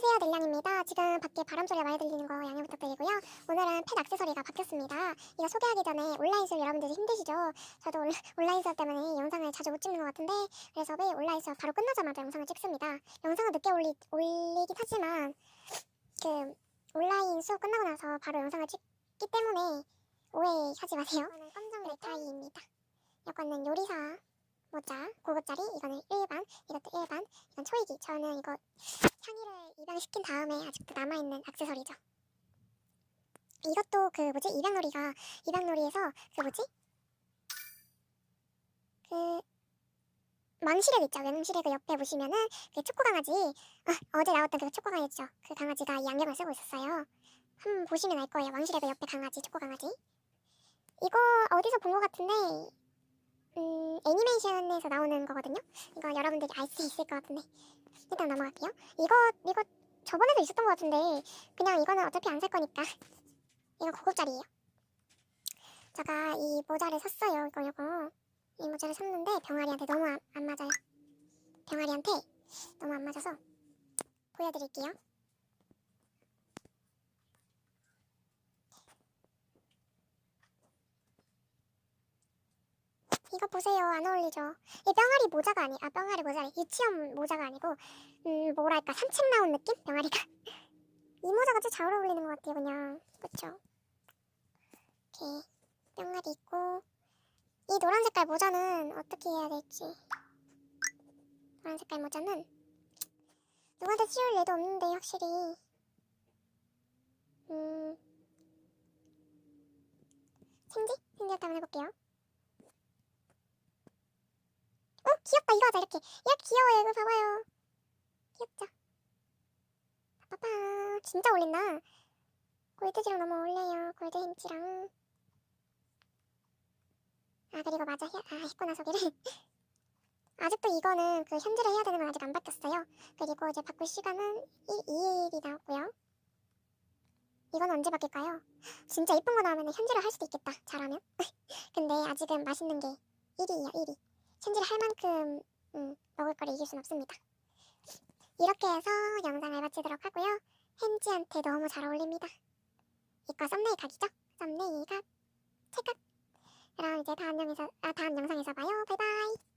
안녕하세요, 넬량입니다. 지금 밖에 바람소리가 많이 들리는 거 양해 부탁드리고요. 오늘은 펫 액세서리가 바뀌었습니다. 이거 소개하기 전에 온라인 수업 여러분들이 힘드시죠? 저도 온라인 수업 때문에 영상을 자주 못 찍는 것 같은데, 그래서 매일 온라인 수업 바로 끝나자마자 영상을 찍습니다. 영상은 늦게 올리긴 하지만 온라인 수업 끝나고 나서 바로 영상을 찍기 때문에 오해하지 마세요. 이거는 검정 넥타이입니다. 이거는 요리사 모자, 고급짜리, 이거는 일반, 이것도 일반, 이건 초이기. 저는 이거 향이를 입양시킨 다음에 아직도 남아있는 액세서리죠. 이것도 입양놀이에서 망시렉 있죠. 망시렉 옆에 보시면은 초코강아지, 어제 나왔던 초코강아지죠. 그 강아지가 이 안경을 쓰고 있었어요. 한번 보시면 알 거예요. 망시렉 옆에 강아지, 초코강아지. 이거 어디서 본 것 같은데 애니메이션에서 나오는 거거든요. 이거 여러분들이 알 수 있을 것 같은데 일단 넘어갈게요. 이거 저번에도 있었던 것 같은데 그냥 이거는 어차피 안 살 거니까 이거 고급짜리예요. 제가 이 모자를 샀어요. 이 모자를 샀는데 병아리한테 너무 안 맞아요. 병아리한테 너무 안 맞아서 보여드릴게요. 이거 보세요. 안 어울리죠? 이 병아리 모자가 병아리 모자래. 유치원 모자가 아니고 뭐랄까 산책 나온 느낌? 병아리가 이 모자가 진짜 잘 어울리는 것 같아요. 그냥 그쵸? 이렇게 병아리 있고 이 노란 색깔 모자는 어떻게 해야 될지. 노란 색깔 모자는 누구한테 씌울 예도 없는데 확실히 생지 한번 해볼게요. 귀엽다. 이거 하자. 이렇게 귀여워요. 이거 봐봐요. 귀엽죠? 빠빠 진짜 어울린다. 골드지랑 너무 어울려요. 골드 햄찌랑. 그리고 맞아. 했구나 소개를. 아직도 이거는 현질을 해야 되는 건 아직 안 바뀌었어요. 그리고 이제 바꿀 시간은 2일이 나왔고요. 이건 언제 바뀔까요? 진짜 이쁜 거 나오면 현질을 할 수도 있겠다. 잘하면. 근데 아직은 맛있는 게 1위예요. 1위. 현질을 할 만큼 먹을 거를 이길 순 없습니다. 이렇게 해서 영상을 마치도록 하고요. 햄찌한테 너무 잘 어울립니다. 이과 썸네일 각이죠? 썸네일 각 찰칵. 그럼 이제 다음 영상에서 봐요. 바이바이.